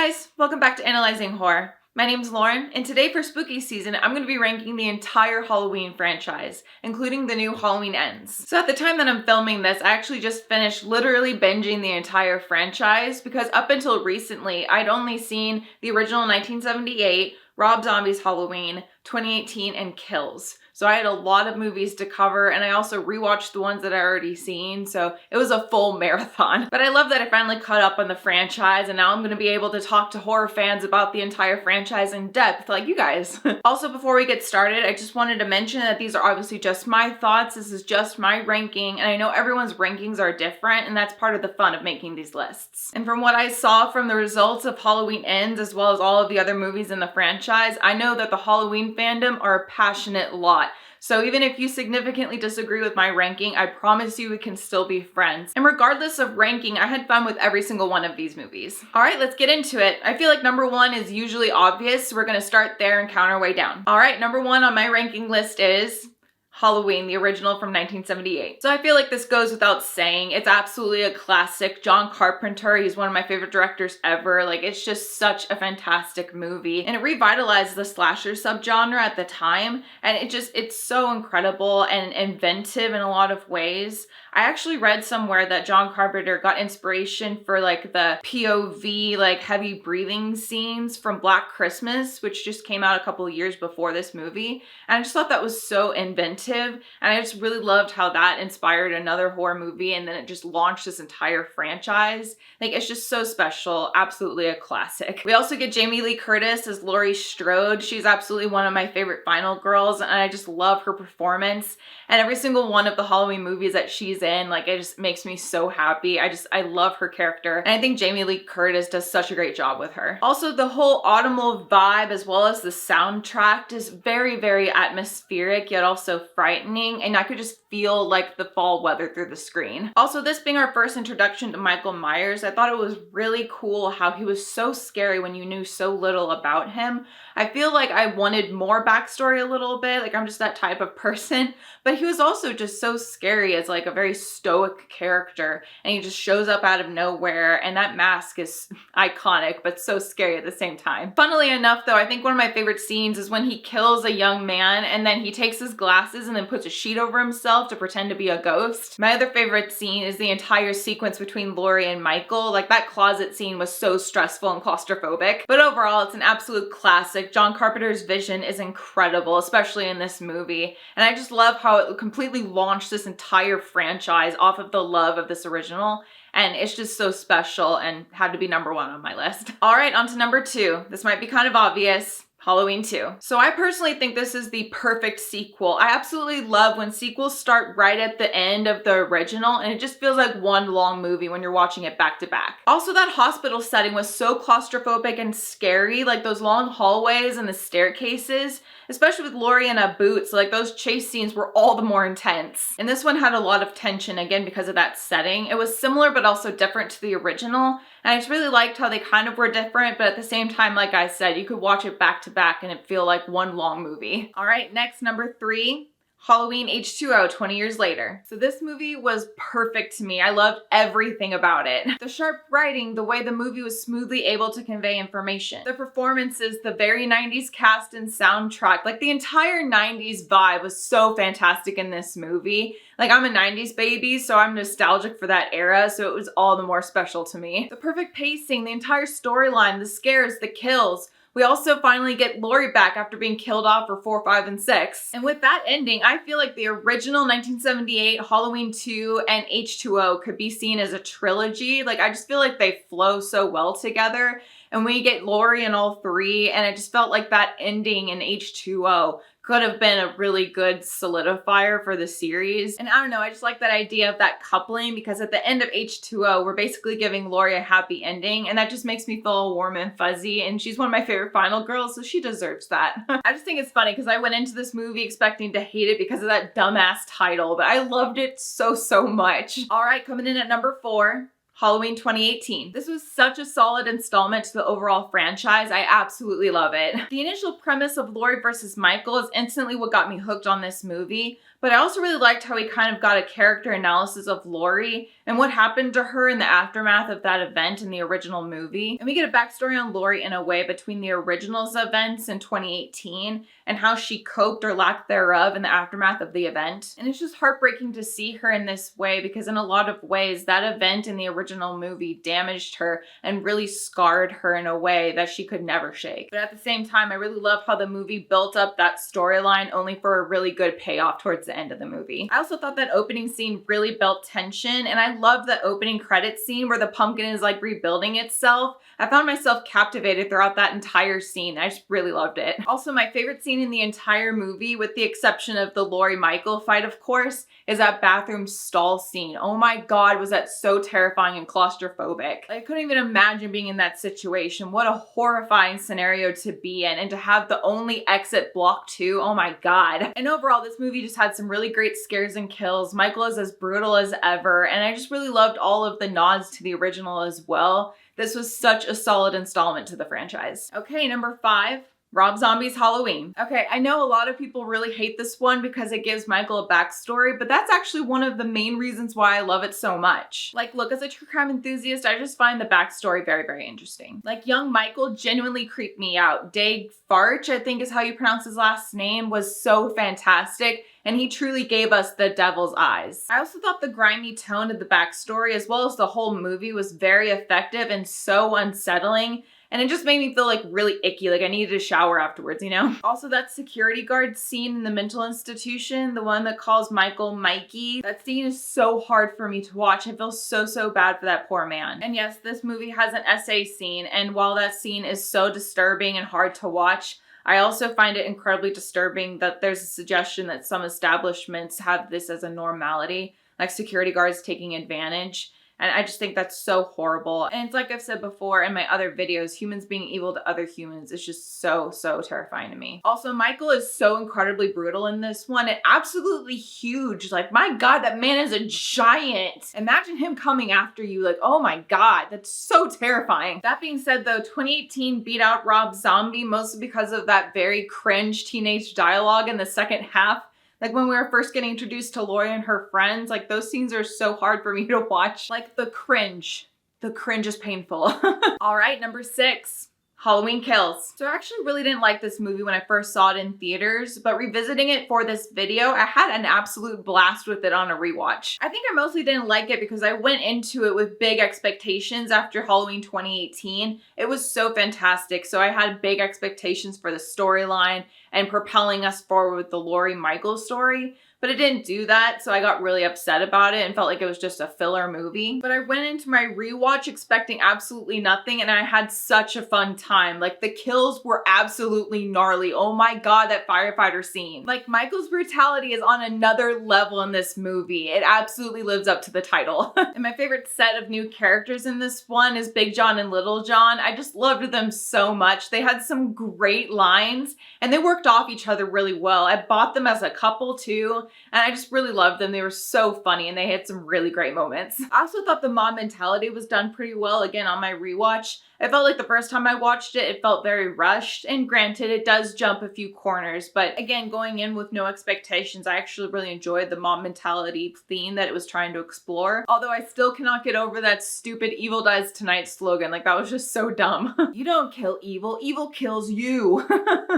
guys, welcome back to Analyzing Horror. My name's Lauren, and today for spooky season, I'm going to be ranking the entire Halloween franchise, including the new Halloween Ends. So at the time that I'm filming this, I actually just finished literally binging the entire franchise because up until recently, I'd only seen the original 1978, Rob Zombie's Halloween, 2018, and Kills. So I had a lot of movies to cover, and I also rewatched the ones that I already seen, so it was a full marathon. But I love that I finally caught up on the franchise, and now I'm gonna be able to talk to horror fans about the entire franchise in depth, like you guys. Also, before we get started, I just wanted to mention that these are obviously just my thoughts. This is just my ranking, and I know everyone's rankings are different, and that's part of the fun of making these lists. And from what I saw from the results of Halloween Ends, as well as all of the other movies in the franchise, I know that the Halloween fandom are a passionate lot. So even if you significantly disagree with my ranking, I promise you we can still be friends. And regardless of ranking, I had fun with every single one of these movies. All right, let's get into it. I feel like number one is usually obvious, so we're gonna start there and count our way down. All right, number one on my ranking list is Halloween, the original from 1978. So I feel like this goes without saying. It's absolutely a classic. John Carpenter, he's one of my favorite directors ever. Like, it's just such a fantastic movie. And it revitalized the slasher subgenre at the time. And it's so incredible and inventive in a lot of ways. I actually read somewhere that John Carpenter got inspiration for like the POV, like heavy breathing scenes from Black Christmas, which just came out a couple of years before this movie. And I just thought that was so inventive. And I just really loved how that inspired another horror movie. And then it just launched this entire franchise. Like, it's just so special. Absolutely a classic. We also get Jamie Lee Curtis as Laurie Strode. She's absolutely one of my favorite final girls. And I just love her performance. And every single one of the Halloween movies that she's in, like, it just makes me so happy. I love her character. And I think Jamie Lee Curtis does such a great job with her. Also, the whole autumnal vibe as well as the soundtrack is very, very atmospheric, yet also frightening. And I could just feel like the fall weather through the screen. Also, this being our first introduction to Michael Myers, I thought it was really cool how he was so scary when you knew so little about him. I feel like I wanted more backstory a little bit. Like, I'm just that type of person. But he was also just so scary as like a very stoic character, and he just shows up out of nowhere, and that mask is iconic but so scary at the same time. Funnily enough though, I think one of my favorite scenes is when he kills a young man and then he takes his glasses and then puts a sheet over himself to pretend to be a ghost. My other favorite scene is the entire sequence between Laurie and Michael. Like, that closet scene was so stressful and claustrophobic, but overall it's an absolute classic. John Carpenter's vision is incredible, especially in this movie, and I just love how it completely launched this entire franchise off of the love of this original, and it's just so special and had to be number one on my list. All right, on to number two. This might be kind of obvious. Halloween 2. So I personally think this is the perfect sequel. I absolutely love when sequels start right at the end of the original, and it just feels like one long movie when you're watching it back to back. Also, that hospital setting was so claustrophobic and scary, like those long hallways and the staircases, especially with Laurie in a boot, so like those chase scenes were all the more intense. And this one had a lot of tension, again, because of that setting. It was similar but also different to the original, and I just really liked how they kind of were different, but at the same time, like I said, you could watch it back to back and it feel like one long movie. All right, next, number three. Halloween H2O 20 years later. So this movie was perfect to me. I loved everything about it. The sharp writing, the way the movie was smoothly able to convey information. The performances, the very 90s cast and soundtrack, like the entire 90s vibe was so fantastic in this movie. Like, I'm a 90s baby, so I'm nostalgic for that era, so it was all the more special to me. The perfect pacing, the entire storyline, the scares, the kills. We also finally get Laurie back after being killed off for 4, 5, and 6. And with that ending, I feel like the original 1978, Halloween 2, and H2O could be seen as a trilogy. Like, I just feel like they flow so well together. And we get Laurie in all three, and it just felt like that ending in H2O could have been a really good solidifier for the series. And I don't know, I just like that idea of that coupling, because at the end of H2O, we're basically giving Laurie a happy ending, and that just makes me feel warm and fuzzy, and she's one of my favorite final girls, so she deserves that. I just think it's funny because I went into this movie expecting to hate it because of that dumbass title, but I loved it so, so much. All right, coming in at number 4. Halloween 2018. This was such a solid installment to the overall franchise. I absolutely love it. The initial premise of Laurie versus Michael is instantly what got me hooked on this movie, But I also really liked how we kind of got a character analysis of Laurie and what happened to her in the aftermath of that event in the original movie. And we get a backstory on Laurie in a way between the original's events in 2018 and how she coped or lack thereof in the aftermath of the event. And it's just heartbreaking to see her in this way because in a lot of ways that event in the original movie damaged her and really scarred her in a way that she could never shake. But at the same time, I really love how the movie built up that storyline only for a really good payoff towards the end of the movie. I also thought that opening scene really built tension, and I loved the opening credits scene where the pumpkin is like rebuilding itself. I found myself captivated throughout that entire scene. I just really loved it. Also, my favorite scene in the entire movie, with the exception of the Laurie Michael fight, of course, is that bathroom stall scene. Oh my god, was that so terrifying and claustrophobic. I couldn't even imagine being in that situation. What a horrifying scenario to be in, and to have the only exit blocked too. Oh my god. And overall, this movie just had some really great scares and kills. Michael is as brutal as ever, and I just really loved all of the nods to the original as well. This was such a solid installment to the franchise. Okay, number 5. Rob Zombie's Halloween. Okay, I know a lot of people really hate this one because it gives Michael a backstory, but that's actually one of the main reasons why I love it so much. Like, look, as a true crime enthusiast, I just find the backstory very, very interesting. Like, young Michael genuinely creeped me out. Dave Farch, I think is how you pronounce his last name, was so fantastic, and he truly gave us the devil's eyes. I also thought the grimy tone of the backstory, as well as the whole movie, was very effective and so unsettling. And it just made me feel like really icky, like I needed a shower afterwards, you know? Also, that security guard scene in the mental institution, the one that calls Michael Mikey, that scene is so hard for me to watch. I feel so, so bad for that poor man. And yes, this movie has an essay scene, and while that scene is so disturbing and hard to watch, I also find it incredibly disturbing that there's a suggestion that some establishments have this as a normality, like security guards taking advantage. And I just think that's so horrible. And it's like I've said before in my other videos, humans being evil to other humans is just so, so terrifying to me. Also, Michael is so incredibly brutal in this one and absolutely huge. Like, my god, that man is a giant. Imagine him coming after you. Like, oh my god, that's so terrifying. That being said though, 2018 beat out Rob Zombie mostly because of that very cringe teenage dialogue in the second half. Like when we were first getting introduced to Laurie and her friends, like those scenes are so hard for me to watch. Like the cringe. The cringe is painful. All right, number 6. Halloween Kills. So I actually really didn't like this movie when I first saw it in theaters, but revisiting it for this video, I had an absolute blast with it on a rewatch. I think I mostly didn't like it because I went into it with big expectations after Halloween 2018. It was so fantastic, so I had big expectations for the storyline and propelling us forward with the Laurie Michael story. But it didn't do that, so I got really upset about it and felt like it was just a filler movie. But I went into my rewatch expecting absolutely nothing, and I had such a fun time. Like, the kills were absolutely gnarly. Oh my god, that firefighter scene. Like, Michael's brutality is on another level in this movie. It absolutely lives up to the title. And my favorite set of new characters in this one is Big John and Little John. I just loved them so much. They had some great lines, and they worked off each other really well. I bought them as a couple too. And I just really loved them. They were so funny and they had some really great moments. I also thought the mob mentality was done pretty well again on my rewatch. I felt like the first time I watched it, it felt very rushed. And granted, it does jump a few corners. But again, going in with no expectations, I actually really enjoyed the mob mentality theme that it was trying to explore. Although I still cannot get over that stupid "Evil dies tonight" slogan. Like, that was just so dumb. You don't kill evil, evil kills you.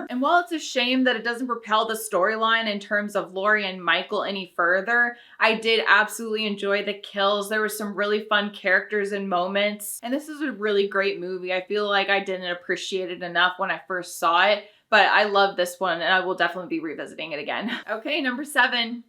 And while it's a shame that it doesn't propel the storyline in terms of Laurie and Michael any further, I did absolutely enjoy the kills. There were some really fun characters and moments. And this is a really great movie. I feel like I didn't appreciate it enough when I first saw it, but I love this one and I will definitely be revisiting it again. Okay, number 7.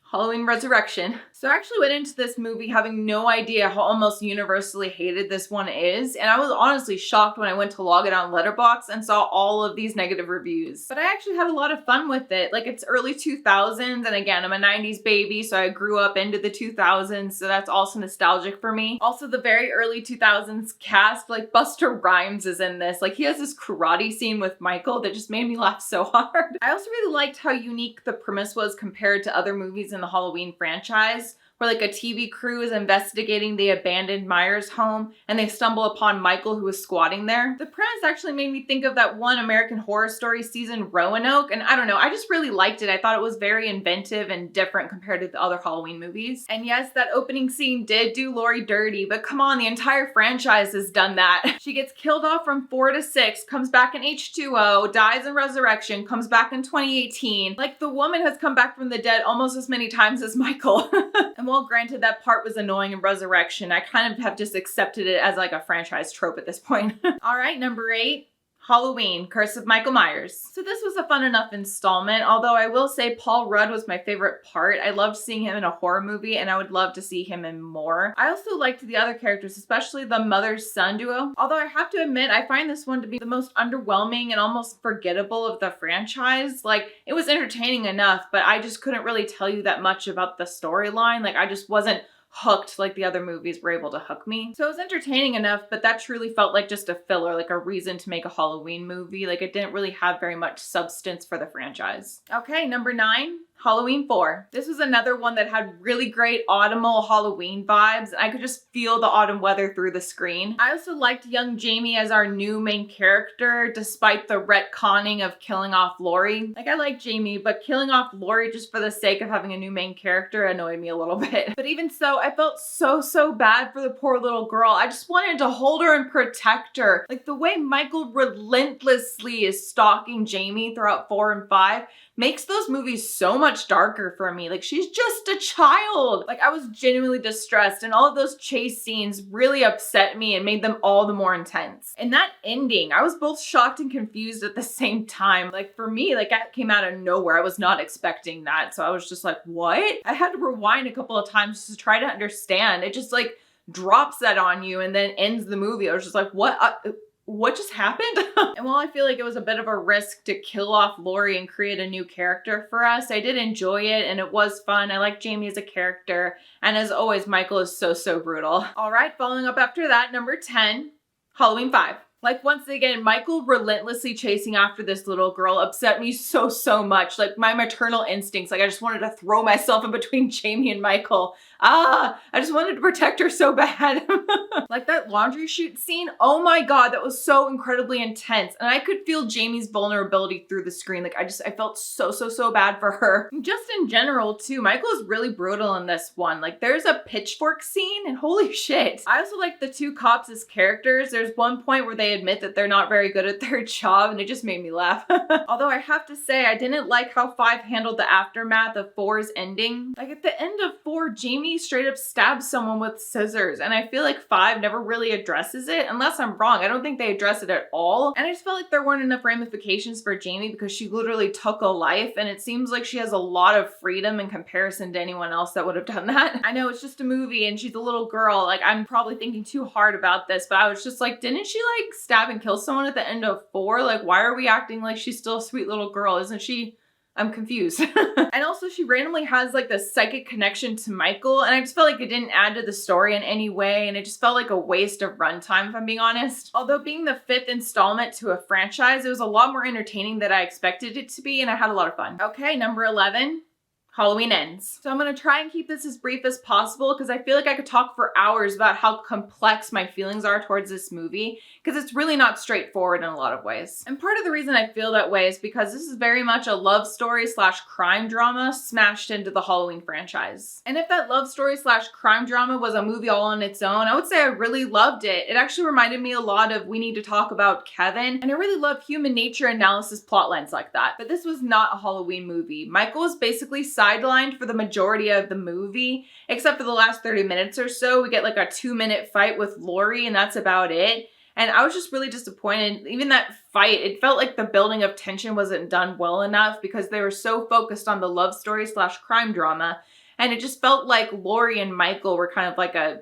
Halloween Resurrection. So I actually went into this movie having no idea how almost universally hated this one is, and I was honestly shocked when I went to log it on Letterboxd and saw all of these negative reviews. But I actually had a lot of fun with it. Like, it's early 2000s, and again, I'm a 90s baby, so I grew up into the 2000s, so that's also nostalgic for me. Also, the very early 2000s cast, like Busta Rhymes is in this. Like, he has this karate scene with Michael that just made me laugh so hard. I also really liked how unique the premise was compared to other movies in the Halloween franchise. where like a TV crew is investigating the abandoned Myers home and they stumble upon Michael who is squatting there. The premise actually made me think of that one American Horror Story season, Roanoke, and I don't know, I just really liked it. I thought it was very inventive and different compared to the other Halloween movies. And yes, that opening scene did do Laurie dirty, but come on, the entire franchise has done that. She gets killed off from 4 to 6, comes back in H2O, dies in Resurrection, comes back in 2018. Like, the woman has come back from the dead almost as many times as Michael. And while granted that part was annoying in Resurrection, I kind of have just accepted it as like a franchise trope at this point. All right, number 8. Halloween, Curse of Michael Myers. So this was a fun enough installment, although I will say Paul Rudd was my favorite part. I loved seeing him in a horror movie and I would love to see him in more. I also liked the other characters, especially the mother-son duo. Although I have to admit, I find this one to be the most underwhelming and almost forgettable of the franchise. Like, it was entertaining enough, but I just couldn't really tell you that much about the storyline. Like, I just wasn't hooked like the other movies were able to hook me. So it was entertaining enough, but that truly felt like just a filler, like a reason to make a Halloween movie. Like, it didn't really have very much substance for the franchise. Okay, number 9. Halloween 4. This was another one that had really great autumnal Halloween vibes. I could just feel the autumn weather through the screen. I also liked young Jamie as our new main character, despite the retconning of killing off Laurie. Like, I like Jamie, but killing off Laurie just for the sake of having a new main character annoyed me a little bit. But even so, I felt so bad for the poor little girl. I just wanted to hold her and protect her. Like, the way Michael relentlessly is stalking Jamie throughout 4 and 5 makes those movies so much darker for me. Like, she's just a child. Like, I was genuinely distressed, and all of those chase scenes really upset me and made them all the more intense. And that ending, I was both shocked and confused at the same time. Like, for me, like, that came out of nowhere. I was not expecting that. So I was just like, what? I had to rewind a couple of times to try to understand. It just like drops that on you and then ends the movie. I was just like, what just happened? And while I feel like it was a bit of a risk to kill off Laurie and create a new character for us, I did enjoy it and it was fun. I like Jamie as a character. And as always, Michael is so brutal. All right, following up after that, number 10, Halloween 5. Like, once again, Michael relentlessly chasing after this little girl upset me so much. Like, my maternal instincts, like, I just wanted to throw myself in between Jamie and Michael. I just wanted to protect her so bad. Like, that laundry chute scene, oh my god, that was so incredibly intense. And I could feel Jamie's vulnerability through the screen. Like, I felt so bad for her. Just in general, too, Michael is really brutal in this one. Like, there's a pitchfork scene, and holy shit. I also like the two cops as characters. There's one point where they admit that they're not very good at their job, and it just made me laugh. Although I have to say, I didn't like how 5 handled the aftermath of 4's ending. Like, at the end of 4, Jamie straight up stabs someone with scissors, and I feel like 5 never really addresses it, unless I'm wrong. I don't think they address it at all, and I just felt like there weren't enough ramifications for Jamie because she literally took a life, and it seems like she has a lot of freedom in comparison to anyone else that would have done that. I know it's just a movie and she's a little girl, like, I'm probably thinking too hard about this, but I was just like, didn't she like stab and kill someone at the end of 4? Like, why are we acting like she's still a sweet little girl? Isn't she? I'm confused. And also, she randomly has like this psychic connection to Michael, and I just felt like it didn't add to the story in any way, and it just felt like a waste of runtime, if I'm being honest. Although being the 5th installment to a franchise, it was a lot more entertaining than I expected it to be, and I had a lot of fun. Okay, number 11. Halloween Ends. So I'm gonna try and keep this as brief as possible because I feel like I could talk for hours about how complex my feelings are towards this movie, because it's really not straightforward in a lot of ways. And part of the reason I feel that way is because this is very much a love story slash crime drama smashed into the Halloween franchise. And if that love story slash crime drama was a movie all on its own, I would say I really loved it. It actually reminded me a lot of We Need to Talk About Kevin, and I really love human nature analysis plotlines like that. But this was not a Halloween movie. Michael was basically sidelined for the majority of the movie, except for the last 30 minutes or so. We get like a 2-minute fight with Laurie, and that's about it. And I was just really disappointed. Even that fight, it felt like the building of tension wasn't done well enough because they were so focused on the love story slash crime drama. And it just felt like Laurie and Michael were kind of like a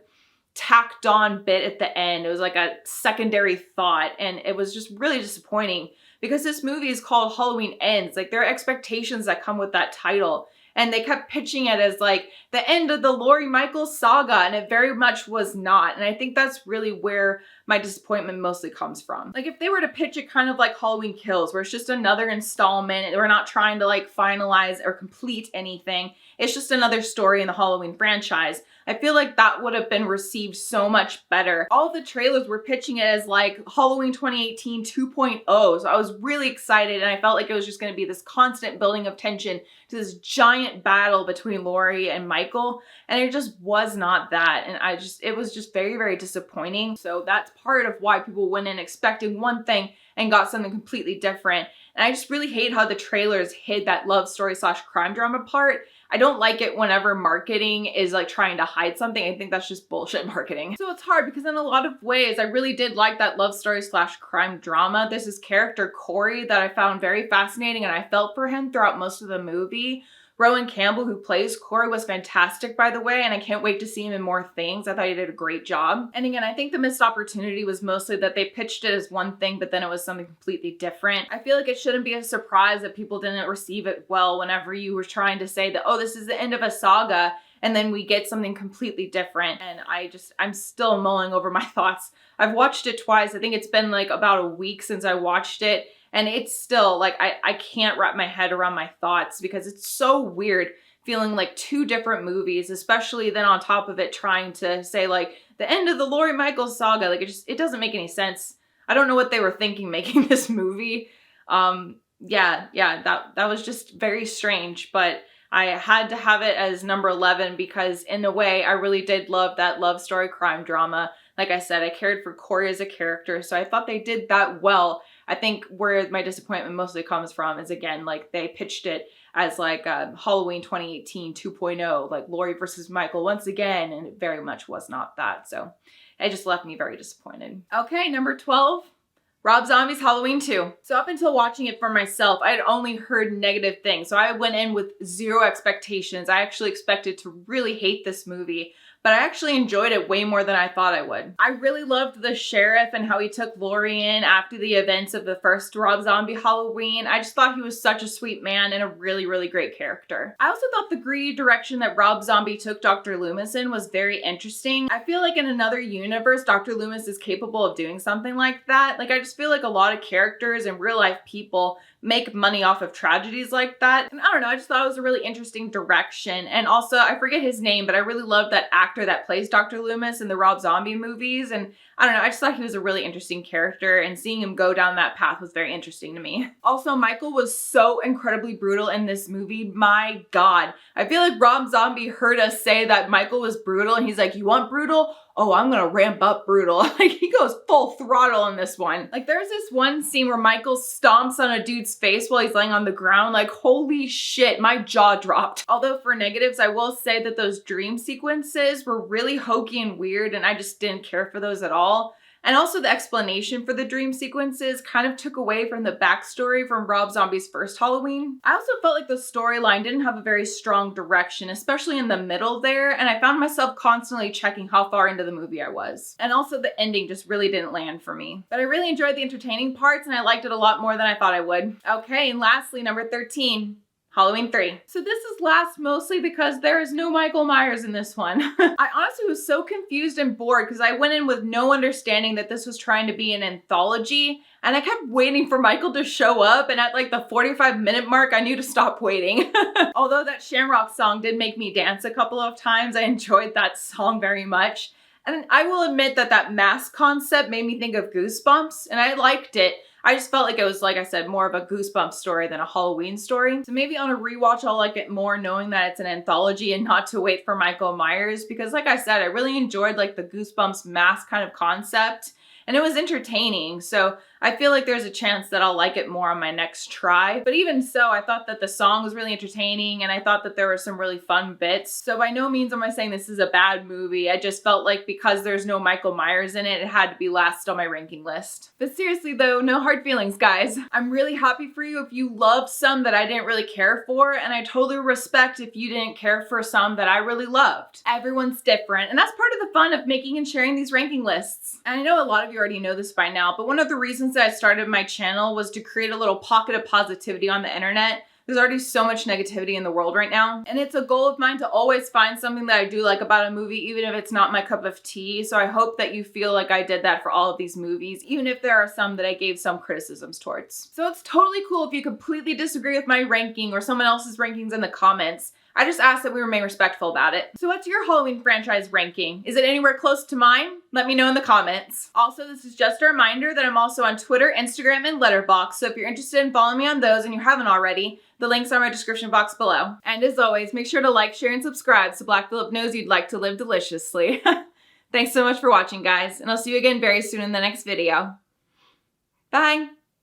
tacked on bit at the end. It was like a secondary thought, and it was just really disappointing because this movie is called Halloween Ends. Like, there are expectations that come with that title. And they kept pitching it as like the end of the Laurie Michael saga, and it very much was not. And I think that's really where my disappointment mostly comes from. Like if they were to pitch it kind of like Halloween Kills, where it's just another installment, we're not trying to like finalize or complete anything, it's just another story in the Halloween franchise, I feel like that would have been received so much better. All the trailers were pitching it as like Halloween 2018 2.0, so I was really excited and I felt like it was just going to be this constant building of tension to this giant battle between Laurie and Michael, and it just was not that, and it was just very, very disappointing. So that's part of why people went in expecting one thing and got something completely different. And I just really hate how the trailers hid that love story / crime drama part. I don't like it whenever marketing is like trying to hide something. I think that's just bullshit marketing. So it's hard because in a lot of ways, I really did like that love story / crime drama. There's this character, Corey, that I found very fascinating and I felt for him throughout most of the movie. Rowan Campbell, who plays Corey, was fantastic, by the way, and I can't wait to see him in more things. I thought he did a great job. And again, I think the missed opportunity was mostly that they pitched it as one thing, but then it was something completely different. I feel like it shouldn't be a surprise that people didn't receive it well whenever you were trying to say that, oh, this is the end of a saga, and then we get something completely different. And I'm still mulling over my thoughts. I've watched it twice. I think it's been like about a week since I watched it. And it's still like, I can't wrap my head around my thoughts because it's so weird feeling like two different movies, especially then on top of it trying to say like the end of the Laurie Michaels saga. Like it doesn't make any sense. I don't know what they were thinking making this movie. That was just very strange, but I had to have it as number 11 because in a way I really did love that love story crime drama. Like I said, I cared for Corey as a character, so I thought they did that well. I think where my disappointment mostly comes from is, again, like they pitched it as like Halloween 2018 2.0, like Laurie versus Michael once again, and it very much was not that. So it just left me very disappointed. Okay, number 12. Rob Zombie's Halloween 2. So up until watching it for myself, I had only heard negative things. So I went in with zero expectations. I actually expected to really hate this movie, but I actually enjoyed it way more than I thought I would. I really loved the sheriff and how he took Laurie in after the events of the first Rob Zombie Halloween. I just thought he was such a sweet man and a really, really great character. I also thought the gritty direction that Rob Zombie took Dr. Loomis in was very interesting. I feel like in another universe, Dr. Loomis is capable of doing something like that. Like I just feel like a lot of characters and real life people make money off of tragedies like that. And I don't know, I just thought it was a really interesting direction. And also, I forget his name, but I really love that actor that plays Dr. Loomis in the Rob Zombie movies. And I don't know, I just thought he was a really interesting character, and seeing him go down that path was very interesting to me. Also, Michael was so incredibly brutal in this movie. My God. I feel like Rob Zombie heard us say that Michael was brutal, and he's like, you want brutal? Oh, I'm gonna ramp up brutal. Like, he goes full throttle in this one. Like, there's this one scene where Michael stomps on a dude's face while he's laying on the ground. Like, holy shit, my jaw dropped. Although for negatives, I will say that those dream sequences were really hokey and weird, and I just didn't care for those at all. And also the explanation for the dream sequences kind of took away from the backstory from Rob Zombie's first Halloween. I also felt like the storyline didn't have a very strong direction, especially in the middle there, and I found myself constantly checking how far into the movie I was. And also the ending just really didn't land for me. But I really enjoyed the entertaining parts, and I liked it a lot more than I thought I would. Okay, and lastly, number 13. Halloween 3. So this is last mostly because there is no Michael Myers in this one. I honestly was so confused and bored because I went in with no understanding that this was trying to be an anthology, and I kept waiting for Michael to show up, and at like the 45-minute mark, I knew to stop waiting. Although that Shamrock song did make me dance a couple of times, I enjoyed that song very much. And I will admit that that mask concept made me think of Goosebumps, and I liked it. I just felt like it was, like I said, more of a Goosebumps story than a Halloween story. So maybe on a rewatch, I'll like it more knowing that it's an anthology and not to wait for Michael Myers, because like I said, I really enjoyed like the Goosebumps mask kind of concept, and it was entertaining. So I feel like there's a chance that I'll like it more on my next try. But even so, I thought that the song was really entertaining, and I thought that there were some really fun bits. So by no means am I saying this is a bad movie. I just felt like because there's no Michael Myers in it, it had to be last on my ranking list. But seriously though, no hard feelings, guys. I'm really happy for you if you loved some that I didn't really care for, and I totally respect if you didn't care for some that I really loved. Everyone's different, and that's part of the fun of making and sharing these ranking lists. And I know a lot of you already know this by now, but one of the reasons that I started my channel was to create a little pocket of positivity on the internet There's already so much negativity in the world right now, and it's a goal of mine to always find something that I do like about a movie, even if it's not my cup of tea. So I hope that you feel like I did that for all of these movies, even if there are some that I gave some criticisms towards. So it's totally cool if you completely disagree with my ranking or someone else's rankings in the comments. I just ask that we remain respectful about it. So what's your Halloween franchise ranking? Is it anywhere close to mine? Let me know in the comments. Also, this is just a reminder that I'm also on Twitter, Instagram, and Letterboxd, so if you're interested in following me on those and you haven't already, the links are in my description box below. And as always, make sure to like, share, and subscribe so Black Phillip knows you'd like to live deliciously. Thanks so much for watching, guys, and I'll see you again very soon in the next video. Bye!